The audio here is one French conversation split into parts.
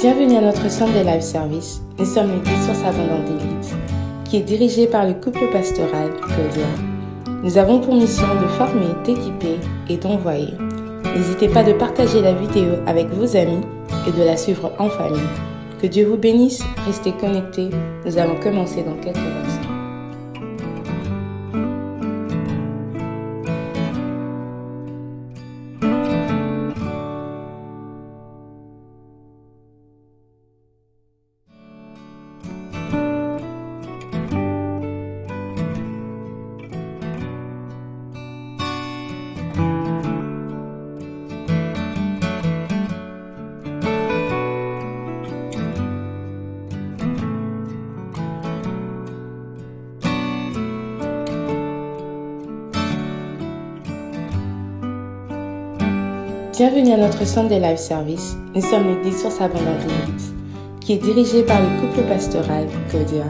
Bienvenue à notre centre de live service. Nous sommes l'église Source Abondante d'Élite, qui est dirigée par le couple pastoral Claudia. Nous avons pour mission de former, d'équiper et d'envoyer. N'hésitez pas de partager la vidéo avec vos amis et de la suivre en famille. Que Dieu vous bénisse, restez connectés. Nous allons commencer dans quelques instants. Bienvenue à notre centre de live service. Nous sommes l'église Source Abondante d'Élite, qui est dirigée par le couple pastoral Claudia.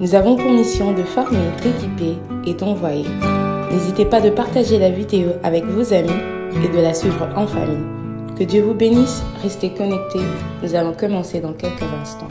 Nous avons pour mission de former, d'équiper et d'envoyer. N'hésitez pas de partager la vidéo avec vos amis et de la suivre en famille. Que Dieu vous bénisse, restez connectés. Nous allons commencer dans quelques instants.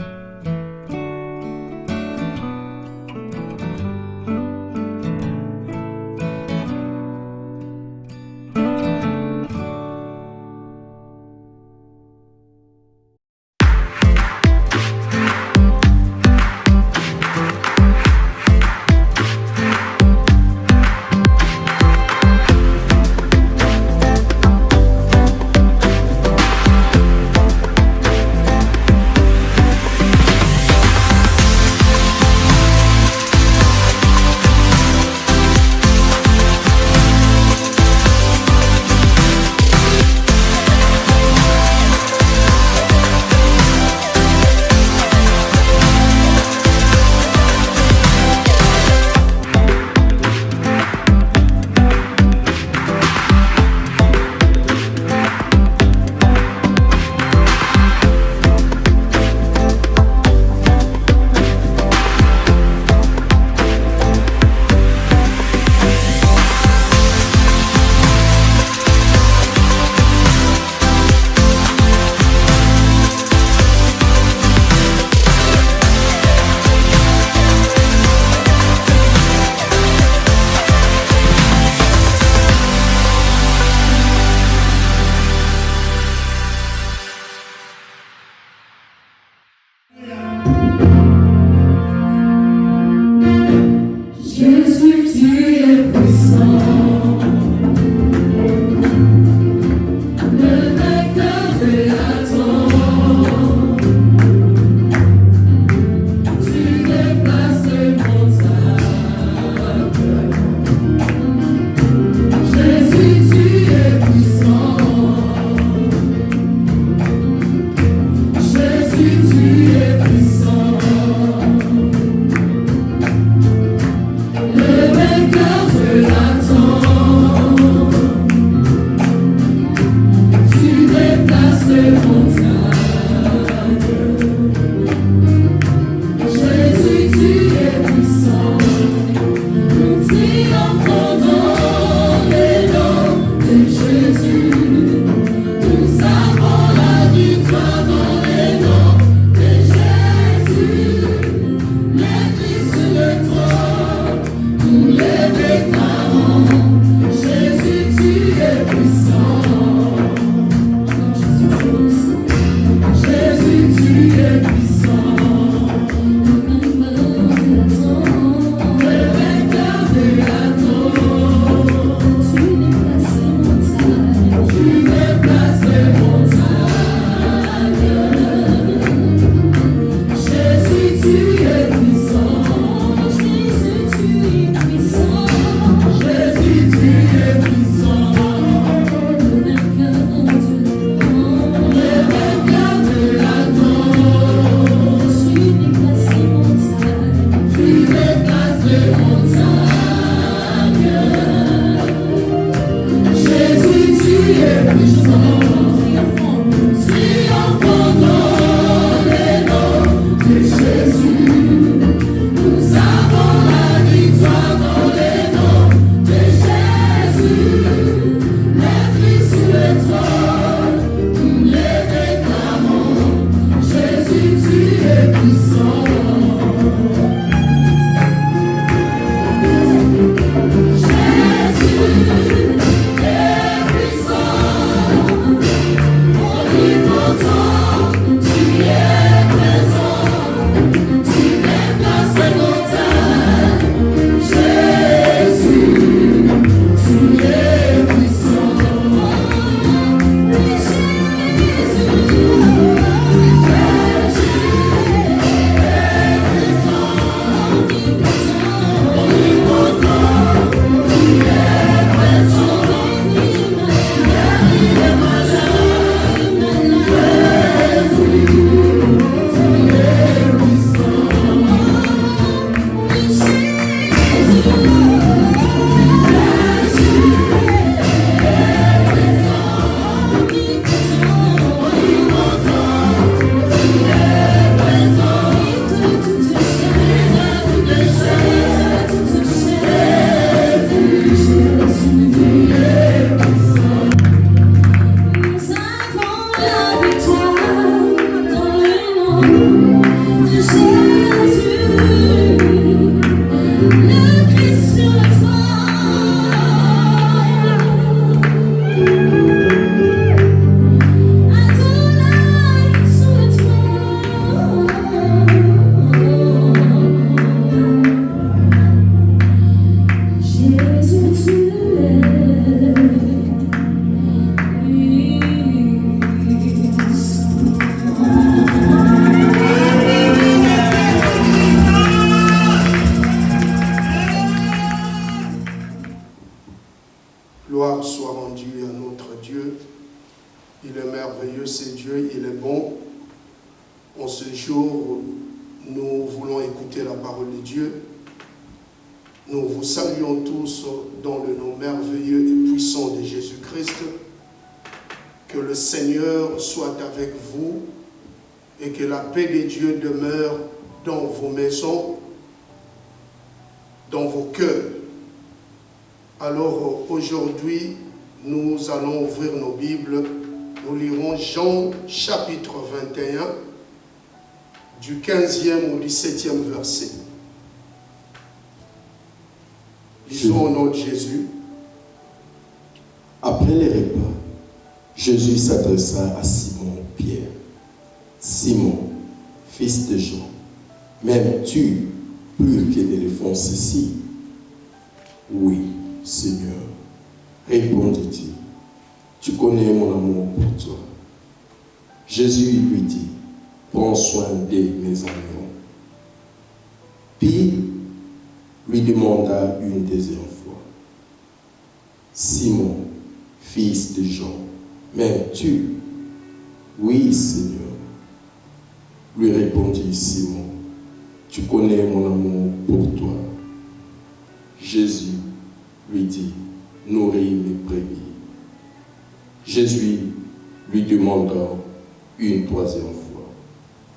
ce jour, nous voulons écouter la parole de Dieu. Nous vous saluons tous dans le nom merveilleux et puissant de Jésus-Christ. Que le Seigneur soit avec vous et que la paix de Dieu demeure dans vos maisons, dans vos cœurs. Alors aujourd'hui, nous allons ouvrir nos Bibles. Nous lirons Jean chapitre 21, du 15e au 17e verset. Lisons au nom de Jésus. Après les repas, Jésus s'adressa à Simon-Pierre. Simon, fils de Jean, m'aimes-tu plus que d'éléphants ici? Oui, Seigneur, répondit-il. Tu connais mon amour pour toi. Jésus lui dit, prends soin de mes agneaux. Puis, lui demanda une deuxième fois, Simon, fils de Jean, m'aimes-tu? Oui, Seigneur. Lui répondit Simon, tu connais mon amour pour toi. Jésus lui dit, nourris mes brebis. Jésus lui demanda une troisième fois,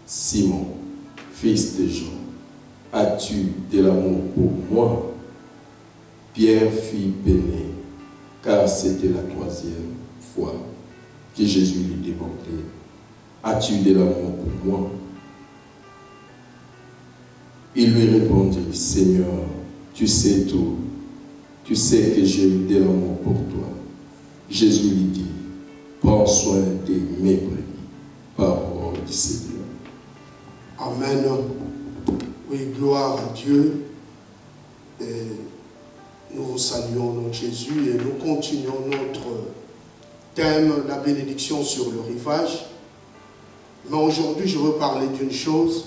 Simon, fils de Jean, as-tu de l'amour pour moi? Pierre fit peiner, car c'était la troisième fois que Jésus lui demandait, as-tu de l'amour pour moi? Il lui répondit, Seigneur, tu sais tout, tu sais que j'ai de l'amour pour toi. Jésus lui dit, prends soin de mes brebis. Parole du Seigneur. Amen. Oui, gloire à Dieu. Et nous vous saluons, notre Jésus, et nous continuons notre thème, la bénédiction sur le rivage. Mais aujourd'hui, je veux parler d'une chose.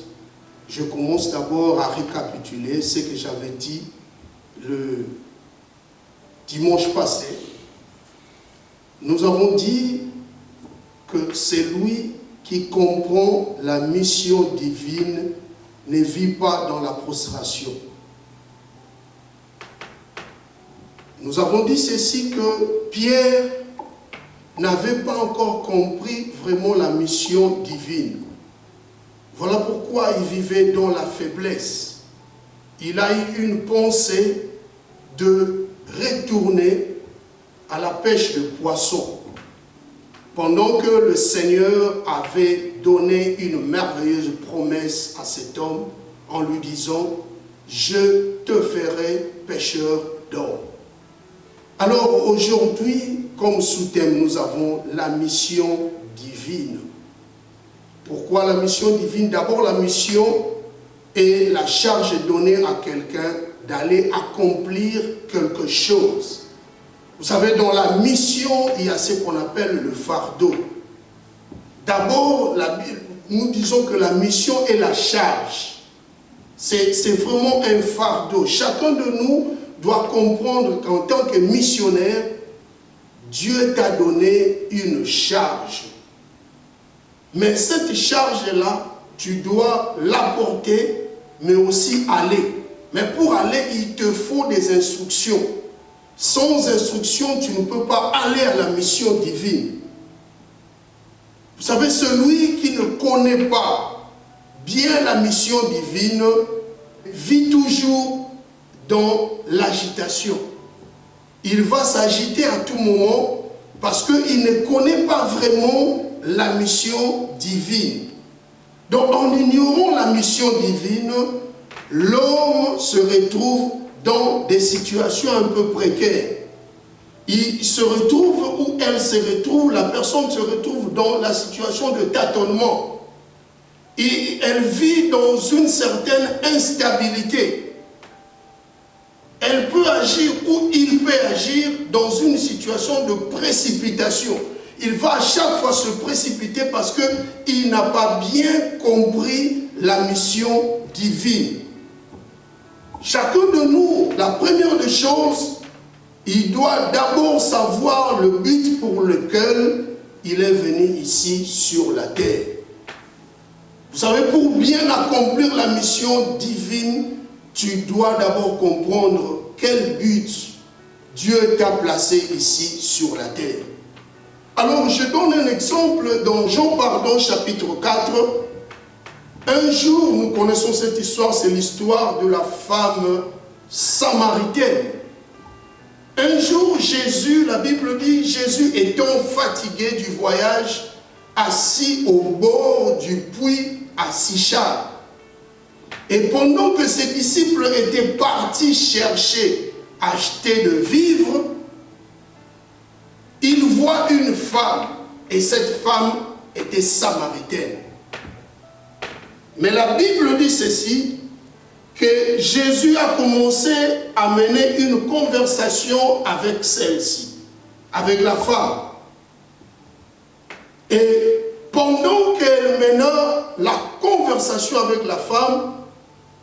Je commence d'abord à récapituler ce que j'avais dit le dimanche passé. Nous avons dit que celui qui comprend la mission divine ne vit pas dans la prostration. Nous avons dit ceci, que Pierre n'avait pas encore compris vraiment la mission divine. Voilà pourquoi il vivait dans la faiblesse. Il a eu une pensée de retourner à la pêche de poissons, pendant que le Seigneur avait donné une merveilleuse promesse à cet homme en lui disant « Je te ferai pêcheur d'hommes ». Alors aujourd'hui, comme sous-thème, nous avons la mission divine. Pourquoi la mission divine? D'abord, la mission est la charge donnée à quelqu'un d'aller accomplir quelque chose. Vous savez, dans la mission, il y a ce qu'on appelle le fardeau. D'abord, nous disons que la mission est la charge. C'est vraiment un fardeau. Chacun de nous doit comprendre qu'en tant que missionnaire, Dieu t'a donné une charge. Mais cette charge-là, tu dois l'apporter, mais aussi aller. Mais pour aller, il te faut des instructions. Sans instruction, tu ne peux pas aller à la mission divine. Vous savez, celui qui ne connaît pas bien la mission divine vit toujours dans l'agitation. Il va s'agiter à tout moment parce qu'il ne connaît pas vraiment la mission divine. Donc, en ignorant la mission divine, l'homme se retrouve dans des situations un peu précaires. Il se retrouve, ou elle se retrouve, la personne se retrouve dans la situation de tâtonnement. Et elle vit dans une certaine instabilité. Elle peut agir, ou il peut agir dans une situation de précipitation. Il va à chaque fois se précipiter parce qu'il n'a pas bien compris la mission divine. Chacun de nous, la première des choses, il doit d'abord savoir le but pour lequel il est venu ici sur la terre. Vous savez, pour bien accomplir la mission divine, tu dois d'abord comprendre quel but Dieu t'a placé ici sur la terre. Alors, je donne un exemple dans Jean pardon, chapitre 4. Un jour, nous connaissons cette histoire, c'est l'histoire de la femme samaritaine. Un jour, Jésus, la Bible dit, Jésus étant fatigué du voyage, assis au bord du puits à Sichar. Et pendant que ses disciples étaient partis chercher, acheter de vivres, il voit une femme, et cette femme était samaritaine. Mais la Bible dit ceci, que Jésus a commencé à mener une conversation avec celle-ci, avec la femme. Et pendant qu'elle menait la conversation avec la femme,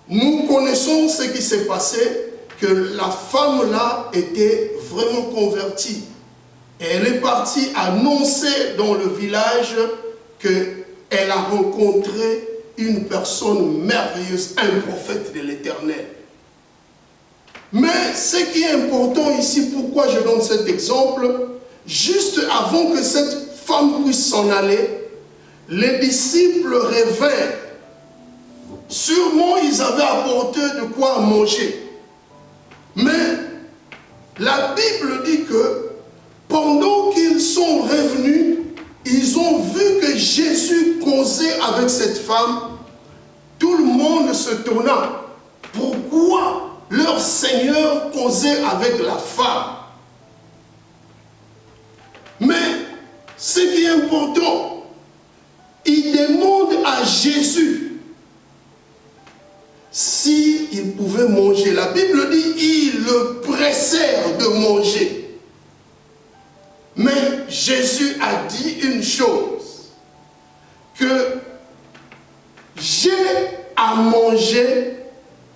nous connaissons ce qui s'est passé, que la femme-là était vraiment convertie. Et elle est partie annoncer dans le village qu'elle a rencontré une personne merveilleuse, un prophète de l'Éternel. Mais ce qui est important ici, pourquoi je donne cet exemple, juste avant que cette femme puisse s'en aller, les disciples revinrent. Sûrement, ils avaient apporté de quoi manger. Mais la Bible dit que pendant qu'ils sont revenus, ils ont vu que Jésus causait avec cette femme. Tout le monde se tourna. Pourquoi leur Seigneur causait avec la femme? Mais ce qui est important, ils demandent à Jésus s'il pouvait manger. La Bible dit ils le pressèrent de manger. Mais Jésus a dit une chose, que j'ai à manger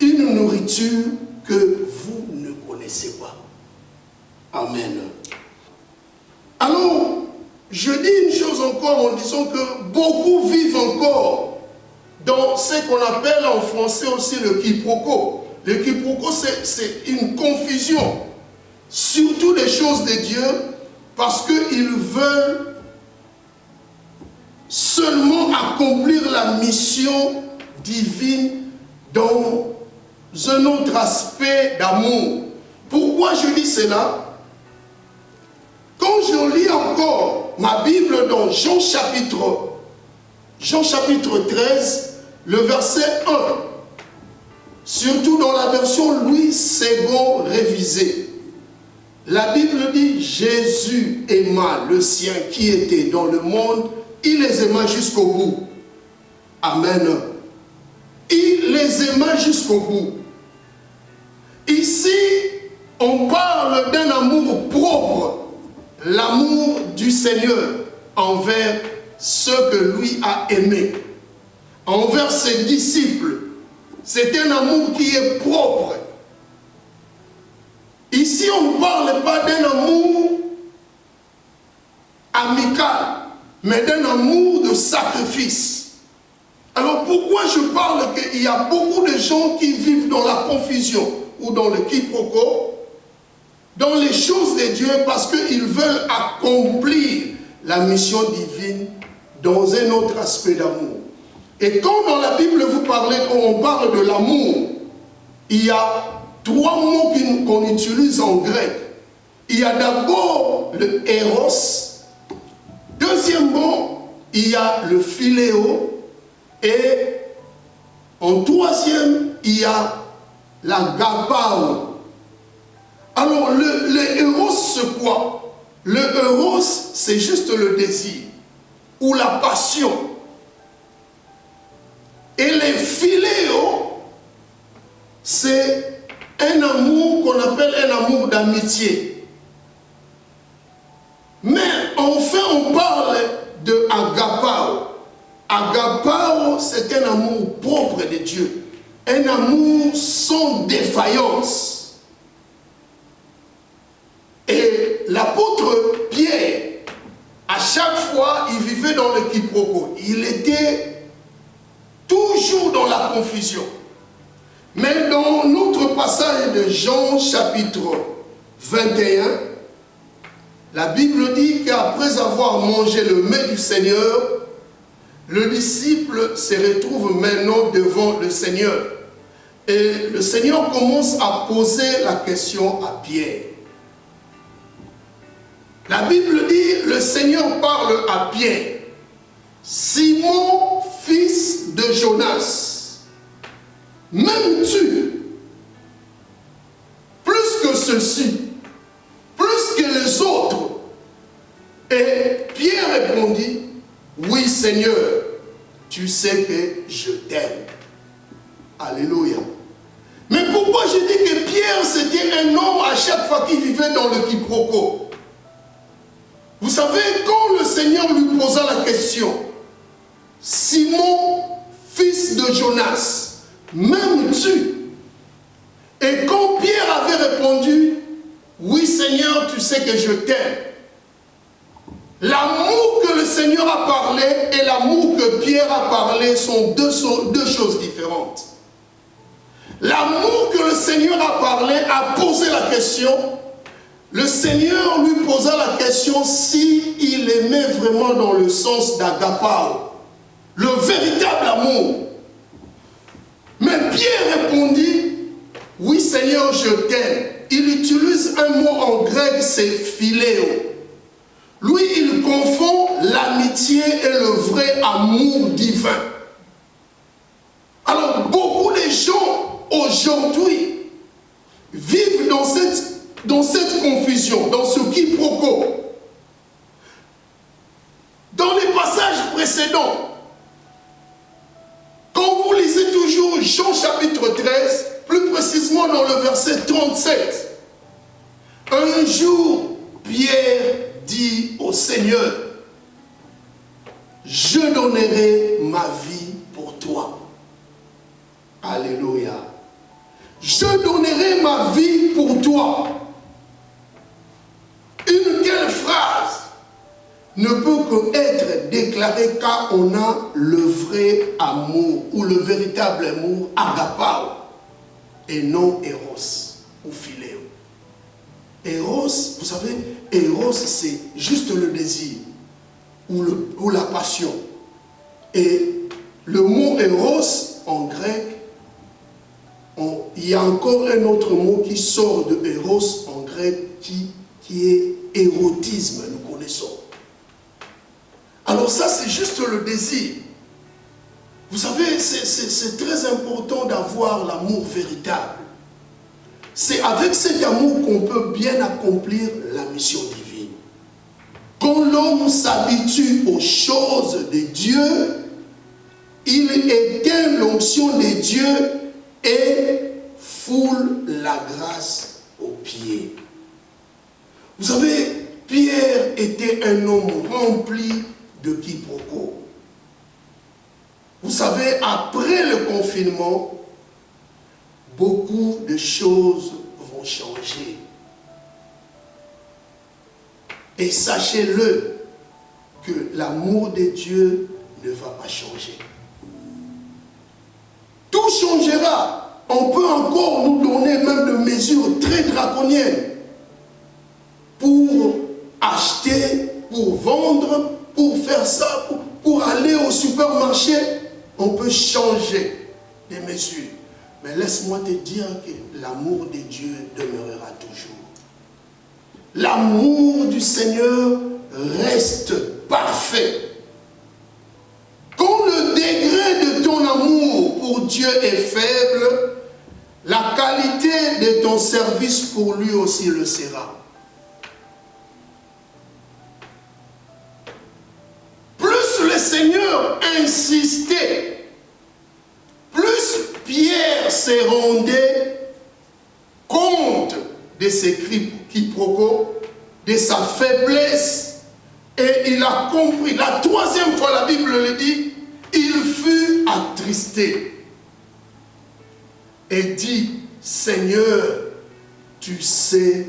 une nourriture que vous ne connaissez pas. Amen. Alors, je dis une chose encore en disant que beaucoup vivent encore dans ce qu'on appelle en français aussi le quiproquo. Le quiproquo, c'est une confusion, surtout des choses de Dieu, parce qu'ils veulent seulement accomplir la mission divine dans un autre aspect d'amour. Pourquoi je dis cela? Quand je lis encore ma Bible dans Jean chapitre 13, le verset 1, surtout dans la version Louis II révisée, la Bible dit, Jésus aima le sien qui était dans le monde, il les aima jusqu'au bout. Amen. Il les aima jusqu'au bout. Ici, on parle d'un amour propre, l'amour du Seigneur envers ceux que lui a aimés, envers ses disciples. C'est un amour qui est propre. Ici, on ne parle pas d'un amour amical, mais d'un amour de sacrifice. Alors pourquoi je parle qu'il y a beaucoup de gens qui vivent dans la confusion ou dans le quiproquo, dans les choses de Dieu, parce qu'ils veulent accomplir la mission divine dans un autre aspect d'amour. Et quand dans la Bible on parle de l'amour, il y a 3 mots qu'on utilise en grec. Il y a d'abord le eros, deuxièmement, il y a le philéo, et en troisième, il y a l'agapao. Alors, le eros, c'est quoi? Le eros, c'est juste le désir, ou la passion. Et le philéo, c'est un amour qu'on appelle un amour d'amitié. Mais enfin, on parle de agapao. Agapao, c'est un amour propre de Dieu. Un amour sans défaillance. Et l'apôtre Pierre, à chaque fois, il vivait dans le quiproquo. Il était toujours dans la confusion. Mais dans notre passage de Jean chapitre 21, la Bible dit qu'après avoir mangé le mets du Seigneur, le disciple se retrouve maintenant devant le Seigneur. Et le Seigneur commence à poser la question à Pierre. La Bible dit, le Seigneur parle à Pierre. Simon, fils de Jonas, m'aimes-tu plus que ceux-ci, plus que les autres? Et Pierre répondit, oui Seigneur, tu sais que je t'aime. Alléluia. Mais pourquoi je dis que Pierre c'était un homme à chaque fois qu'il vivait dans le quiproquo? Vous savez, quand le Seigneur lui posa la question, Simon, fils de Jonas, m'aimes-tu? Et quand Pierre avait répondu, oui Seigneur, tu sais que je t'aime, l'amour que le Seigneur a parlé et l'amour que Pierre a parlé sont deux choses différentes. L'amour que le Seigneur a parlé a posé la question. Le Seigneur lui posa la question s'il aimait vraiment dans le sens d'agapao, le véritable amour. Mais Pierre répondit, oui Seigneur, je t'aime. Il utilise un mot en grec, c'est philéo. Lui, il confond l'amitié et le vrai amour divin. Alors, beaucoup de gens aujourd'hui vivent dans cette confusion, dans ce quiproquo. Dans les passages précédents, quand vous lisez toujours Jean chapitre 13, plus précisément dans le verset 37, un jour, Pierre dit au Seigneur, je donnerai ma vie pour toi. Alléluia. Je donnerai ma vie pour toi. Une telle phrase ne peut qu'être déclarée quand on a le vrai amour ou le véritable amour agapao et non eros ou philéo. Eros, vous savez, eros c'est juste le désir ou la passion. Et le mot eros en grec, il y a encore un autre mot qui sort de eros en grec qui est érotisme, nous connaissons. Alors ça c'est juste le désir. Vous savez, c'est très important d'avoir l'amour véritable. C'est avec cet amour qu'on peut bien accomplir la mission divine. Quand l'homme s'habitue aux choses de Dieu, il éteint l'onction de Dieu et foule la grâce aux pieds. Vous savez, Pierre était un homme rempli de quiproquos. Vous savez, après le confinement, beaucoup de choses vont changer. Et sachez-le, que l'amour de Dieu ne va pas changer. Tout changera. On peut encore nous donner même des mesures très draconiennes pour acheter, pour vendre, pour faire ça, pour aller au supermarché. On peut changer des mesures. Mais laisse-moi te dire que l'amour de Dieu demeurera toujours. L'amour du Seigneur reste parfait. Quand le degré de ton amour pour Dieu est faible, la qualité de ton service pour lui aussi le sera. Plus le Seigneur insistait, plus Pierre se rendait compte de ses quiproquos, de sa faiblesse, et il a compris. La troisième fois, la Bible le dit, il fut attristé et dit, Seigneur, tu sais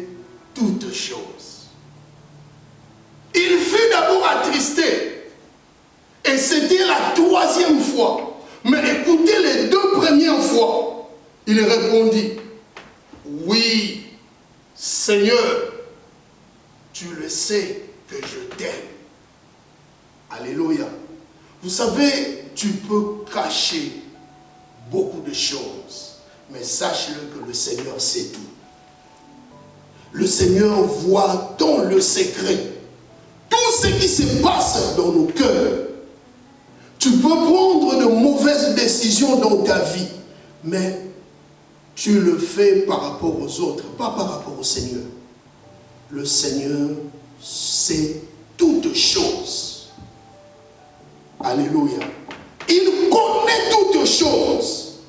toutes choses. Il fut d'abord attristé, et c'était la troisième fois. Mais écoutez les 2 premières fois. Il répondit, oui, Seigneur, tu le sais que je t'aime. Alléluia. Vous savez, tu peux cacher beaucoup de choses, mais sache-le que le Seigneur sait tout. Le Seigneur voit dans le secret tout ce qui se passe dans nos cœurs. Tu peux prendre de mauvaises décisions dans ta vie, mais tu le fais par rapport aux autres, pas par rapport au Seigneur. Le Seigneur sait toutes choses. Alléluia. Il connaît toutes choses.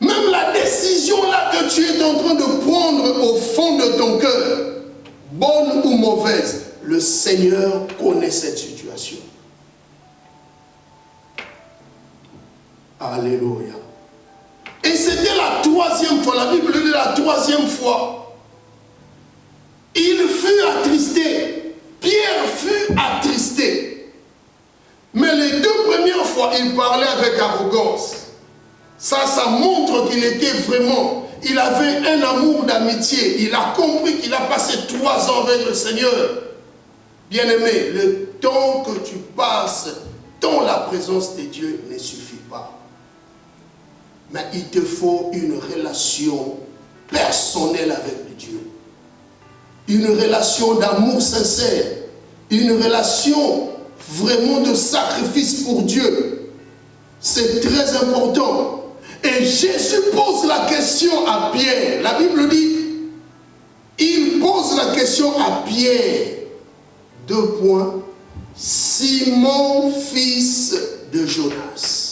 Même la décision là que tu es en train de prendre au fond de ton cœur, bonne ou mauvaise, le Seigneur connaît cette situation. Alléluia. Et c'était la 3e fois, la Bible dit la 3e fois. Il fut attristé. Pierre fut attristé. Mais les 2 premières fois, il parlait avec arrogance. Ça montre qu'il était vraiment, il avait un amour d'amitié. Il a compris qu'il a passé 3 ans avec le Seigneur. Bien-aimé, le temps que tu passes dans la présence de Dieu ne suffit pas. Mais il te faut une relation personnelle avec Dieu. Une relation d'amour sincère. Une relation vraiment de sacrifice pour Dieu. C'est très important. Et Jésus pose la question à Pierre. La Bible dit, il pose la question à Pierre. 2 points. Simon, fils de Jonas.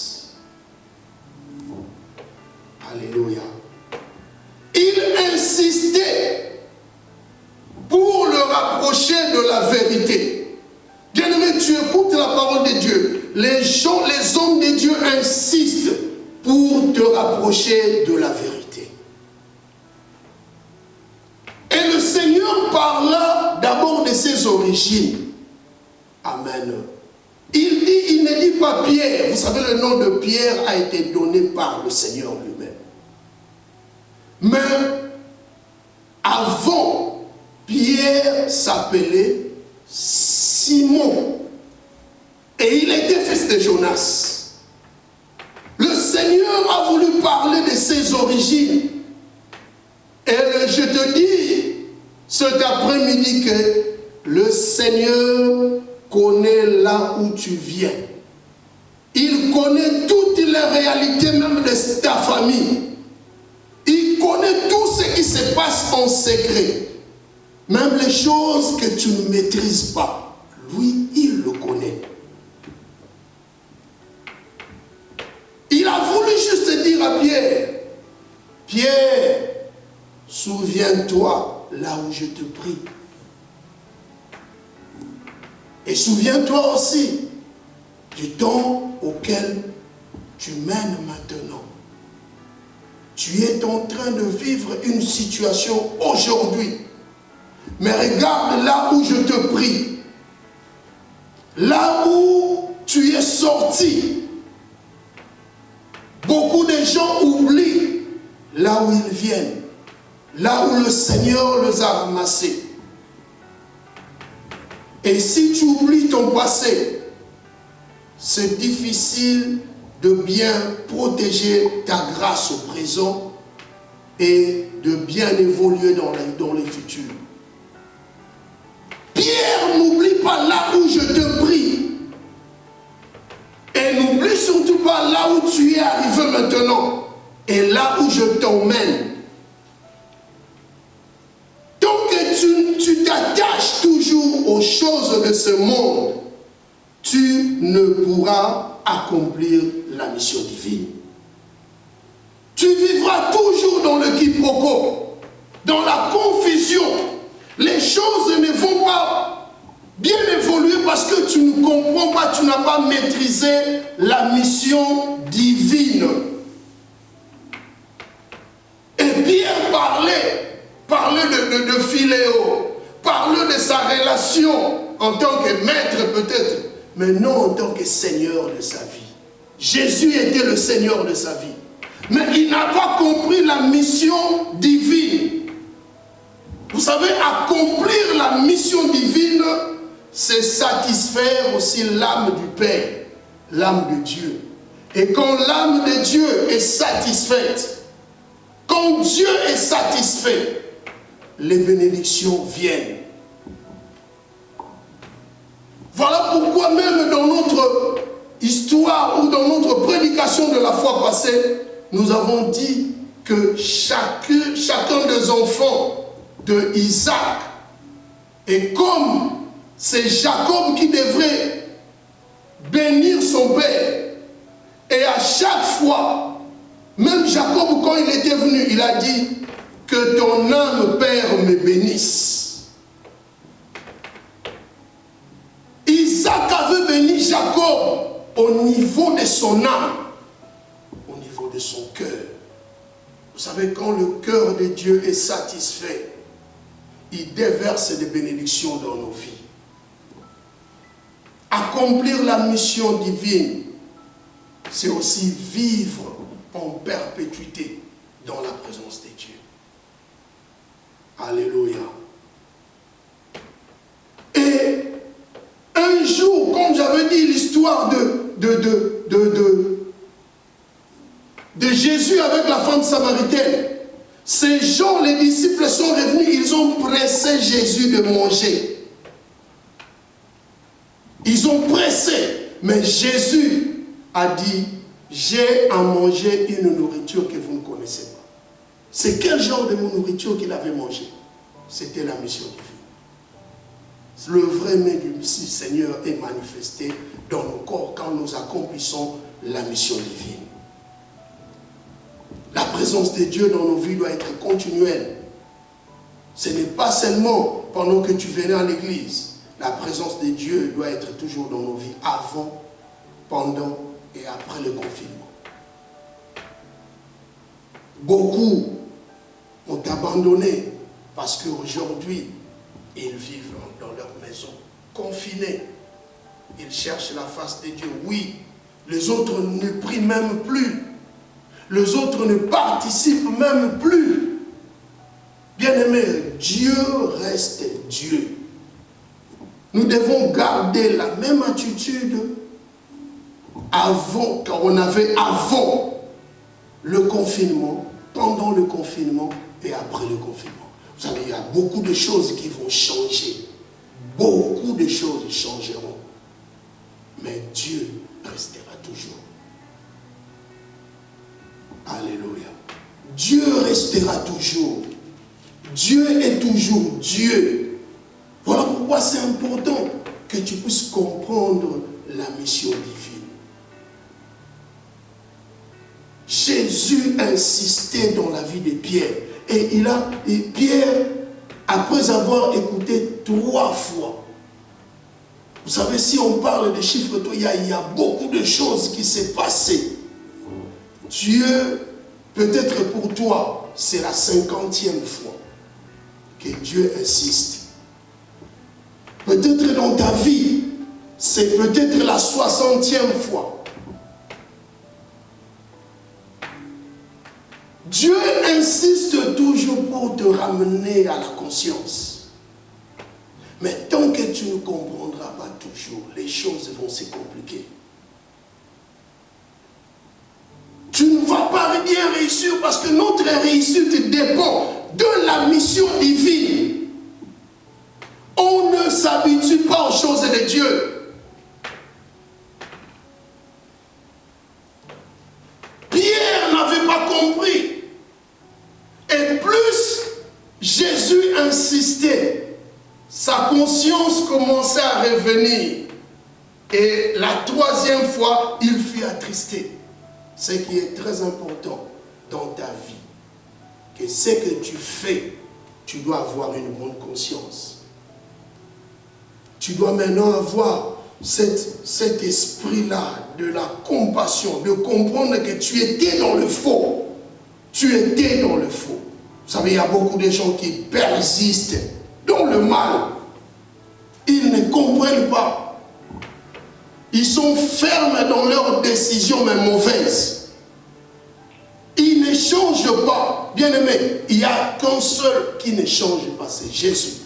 Alléluia. Il insistait pour le rapprocher de la vérité. Bien-aimé, tu écoutes la parole de Dieu. Les hommes de Dieu insistent pour te rapprocher de la vérité. Et le Seigneur parla d'abord de ses origines. Amen. Il ne dit pas Pierre. Vous savez, le nom de Pierre a été donné par le Seigneur lui-même. Mais avant, Pierre s'appelait Simon. Et il était fils de Jonas. Le Seigneur a voulu parler de ses origines. Et je te dis cet après-midi que le Seigneur connaît là où tu viens. Il connaît toutes les réalités même de ta famille. Il connaît tout ce qui se passe en secret. Même les choses que tu ne maîtrises pas. Lui, il le connaît. Il a voulu juste dire à Pierre, Pierre, souviens-toi là où je te prie. Et souviens-toi aussi du temps auquel tu mènes maintenant. Tu es en train de vivre une situation aujourd'hui. Mais regarde là où je te prie. Là où tu es sorti. Beaucoup de gens oublient là où ils viennent. Là où le Seigneur les a ramassés. Et si tu oublies ton passé, c'est difficile de bien protéger ta grâce au présent et de bien évoluer dans les futurs. Pierre, n'oublie pas là où je te prie. Et n'oublie surtout pas là où tu es arrivé maintenant. Et là où je t'emmène. Tant que tu t'attaches toujours aux choses de ce monde, tu ne pourras accomplir la mission divine. Tu vivras toujours dans le quiproquo, dans la confusion. Les choses ne vont pas bien évoluer parce que tu ne comprends pas, tu n'as pas maîtrisé la mission divine. Et Pierre parlait de Philéo, parlait de sa relation en tant que maître peut-être, mais non en tant que Seigneur de sa vie. Jésus était le Seigneur de sa vie. Mais il n'a pas compris la mission divine. Vous savez, accomplir la mission divine, c'est satisfaire aussi l'âme du Père, l'âme de Dieu. Et quand l'âme de Dieu est satisfaite, quand Dieu est satisfait, les bénédictions viennent. Voilà pourquoi même dans notre histoire ou dans notre prédication de la fois passée, nous avons dit que chacun des enfants de Isaac, et comme c'est Jacob qui devrait bénir son père, et à chaque fois, même Jacob quand il était venu, il a dit que ton âme, Père, me bénisse. Isaac avait béni Jacob au niveau de son âme, au niveau de son cœur. Vous savez, quand le cœur de Dieu est satisfait, il déverse des bénédictions dans nos vies. Accomplir la mission divine, c'est aussi vivre en perpétuité dans la présence de Dieu. Alléluia. Et un jour, comme j'avais dit l'histoire de Jésus avec la femme samaritaine, ces gens, les disciples sont revenus, ils ont pressé Jésus de manger. Ils ont pressé, mais Jésus a dit, j'ai à manger une nourriture que vous ne connaissez pas. C'est quel genre de nourriture qu'il avait mangé? C'était la mission divine. Le vrai main du Seigneur est manifesté dans nos corps quand nous accomplissons la mission divine. La présence de Dieu dans nos vies doit être continuelle. Ce n'est pas seulement pendant que tu venais à l'église. La présence de Dieu doit être toujours dans nos vies, avant, pendant et après le confinement. Beaucoup ont abandonné parce qu'aujourd'hui, ils vivent dans leur maison, confinés. Ils cherchent la face de Dieu. Oui, les autres ne prient même plus. Les autres ne participent même plus. Bien-aimés, Dieu reste Dieu. Nous devons garder la même attitude qu'on avait avant le confinement, pendant le confinement et après le confinement. Vous savez, il y a beaucoup de choses qui vont changer. Beaucoup de choses changeront. Mais Dieu restera toujours. Alléluia. Dieu restera toujours. Dieu est toujours Dieu. Voilà pourquoi c'est important que tu puisses comprendre la mission divine. Jésus insistait dans la vie de Pierre. Et Pierre, après avoir écouté 3 fois, vous savez, si on parle de chiffres, il y a beaucoup de choses qui s'est passées. Dieu, peut-être pour toi, c'est la 50e fois que Dieu insiste. Peut-être dans ta vie, c'est peut-être la 60e fois. Dieu insiste toujours pour te ramener à la conscience. Mais tant que tu ne comprendras pas toujours, les choses vont se compliquer. Tu ne vas pas bien réussir parce que notre réussite dépend de la mission divine. On ne s'habitue pas aux choses de Dieu. Pierre n'avait pas compris. Et plus Jésus insistait, sa conscience commençait à revenir. Et la 3e fois, il fut attristé. Ce qui est très important dans ta vie, que ce que tu fais, tu dois avoir une bonne conscience. Tu dois maintenant avoir cet esprit-là de la compassion, de comprendre que tu étais dans le faux. Tu étais dans le faux. Vous savez, il y a beaucoup de gens qui persistent dans le mal. Ils ne comprennent pas. Ils sont fermes dans leurs décisions, mais mauvaises. Ils ne changent pas. Bien-aimé, il n'y a qu'un seul qui ne change pas, c'est Jésus.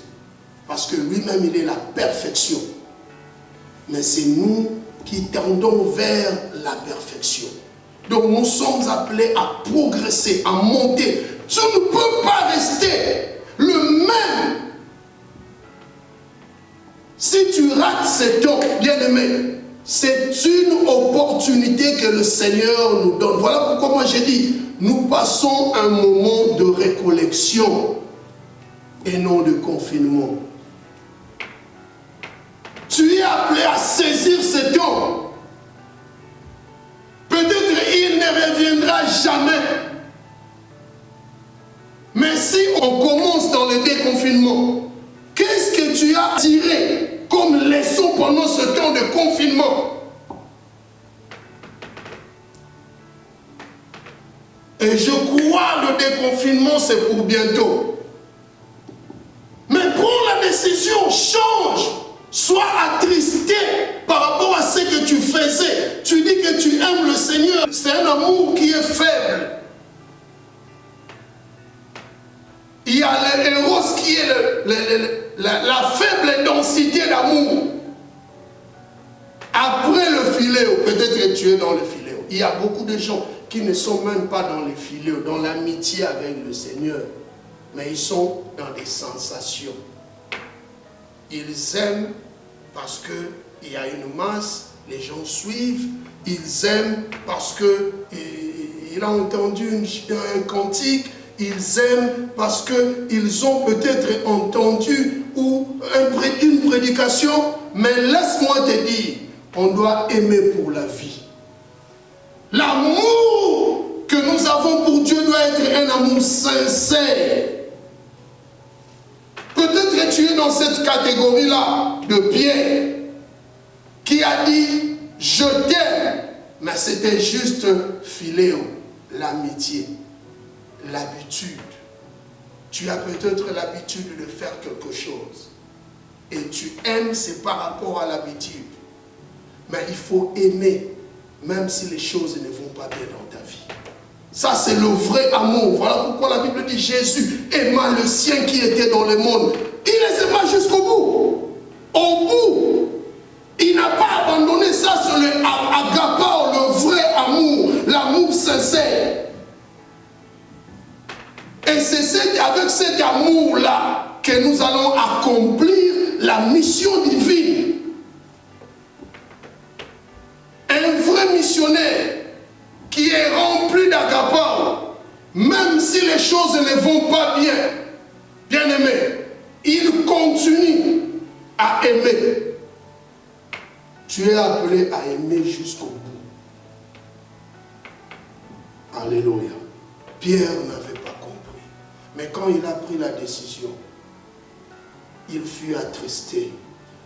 Parce que lui-même, il est la perfection. Mais c'est nous qui tendons vers la perfection. Donc nous sommes appelés à progresser, à monter. Tu ne peux pas rester le même. Si tu rates ce temps, bien-aimé, c'est une opportunité que le Seigneur nous donne. Voilà pourquoi moi j'ai dit, nous passons un moment de récollection et non de confinement. Tu es appelé à saisir ce temps. Peut-être il ne reviendra jamais. Mais si on commence dans le déconfinement, qu'est-ce que tu as tiré comme leçon pendant ce temps de confinement? Et je crois que le déconfinement, c'est pour bientôt. Mais prends la décision, change. Sois attristé par rapport à ce que tu faisais. Tu dis que tu aimes le Seigneur. C'est un amour qui est faible. Il y a l'éros qui est la faible densité d'amour. Après le filéo, peut-être que tu es dans le filéo. Il y a beaucoup de gens qui ne sont même pas dans le filéo, dans l'amitié avec le Seigneur. Mais ils sont dans des sensations. Ils aiment parce qu'il y a une masse, les gens suivent. Ils aiment parce qu'il a entendu un cantique. Ils aiment parce qu'ils ont peut-être entendu une prédication. Mais laisse-moi te dire, on doit aimer pour la vie. L'amour que nous avons pour Dieu doit être un amour sincère. Peut-être que tu es dans cette catégorie-là de Pierre qui a dit « Je t'aime », mais c'était juste philéo, l'amitié, l'habitude. Tu as peut-être l'habitude de faire quelque chose et tu aimes, c'est par rapport à l'habitude. Mais il faut aimer, même si les choses ne vont pas bien dans ta vie. Ça, c'est le vrai amour. Voilà pourquoi la Bible dit Jésus aima le sien qui était dans le monde. Il les aima jusqu'au bout. Au bout, il n'a pas abandonné ça sur le agapao, le vrai amour, l'amour sincère. Et c'est avec cet amour-là que nous allons accomplir la mission divine. Un vrai missionnaire qui est rempli d'agapao, même si les choses ne vont pas bien, bien aimé, il continue à aimer. Tu es appelé à aimer jusqu'au bout. Alléluia. Pierre n'avait pas compris. Mais quand il a pris la décision, il fut attristé.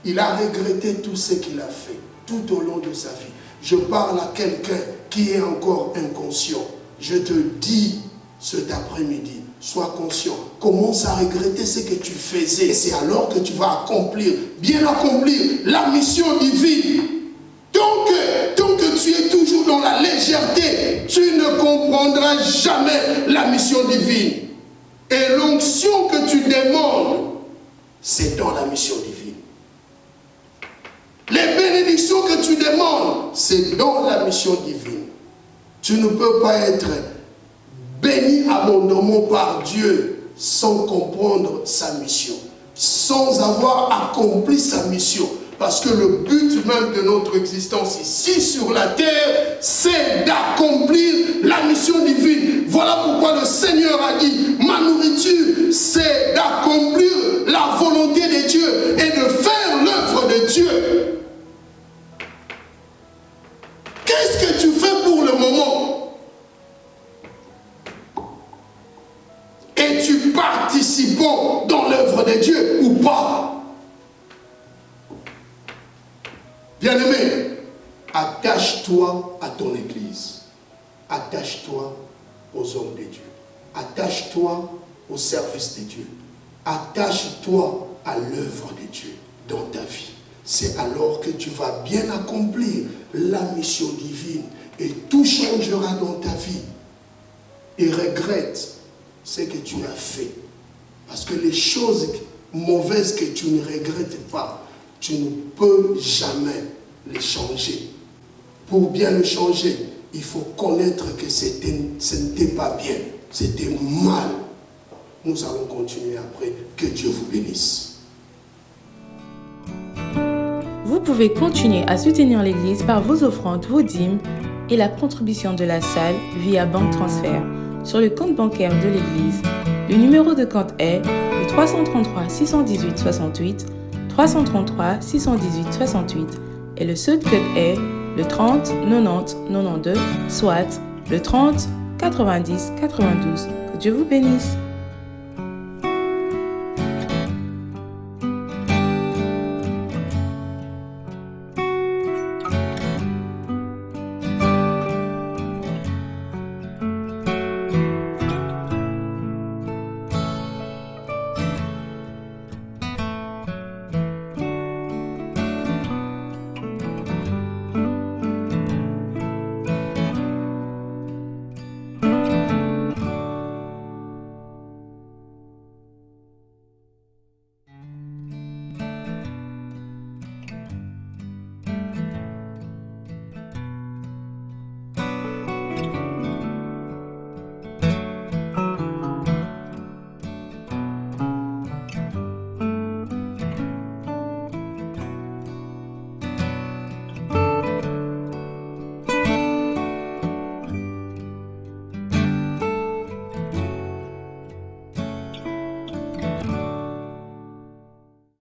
Il a regretté tout ce qu'il a fait tout au long de sa vie. Je parle à quelqu'un qui est encore inconscient. Je te dis cet après-midi, sois conscient. Commence à regretter ce que tu faisais. Et c'est alors que tu vas accomplir, bien accomplir la mission divine. Tant que tu es toujours dans la légèreté, tu ne comprendras jamais la mission divine. Et l'onction que tu demandes, c'est dans la mission divine. Les bénédictions que tu demandes, c'est dans la mission divine. Tu ne peux pas être béni abondamment par Dieu sans comprendre sa mission, sans avoir accompli sa mission. Parce que le but même de notre existence ici sur la terre, c'est d'accomplir la mission divine. Voilà pourquoi le Seigneur a dit, ma nourriture, c'est d'accomplir la volonté de Dieu et de faire l'œuvre de Dieu. Qu'est-ce que tu fais pour le moment? Es-tu participant dans l'œuvre de Dieu ou pas? Bien-aimé, attache-toi à ton église. Attache-toi aux hommes de Dieu. Attache-toi au service de Dieu. Attache-toi à l'œuvre de Dieu dans ta vie. c'est alors que tu vas bien accomplir la mission divine et tout changera dans ta vie. Et regrette ce que tu as fait. Parce que les choses mauvaises que tu ne regrettes pas, tu ne peux jamais les changer. Pour bien le changer, il faut connaître que ce n'était pas bien, c'était mal. Nous allons continuer après. Que Dieu vous bénisse. Vous pouvez continuer à soutenir l'Église par vos offrandes, vos dîmes et la contribution de la salle via banque transfert sur le compte bancaire de l'Église. Le numéro de compte est le 333 618 68 333 618 68 et le seul code est le 30 90 92, soit le 30 90 92. Que Dieu vous bénisse.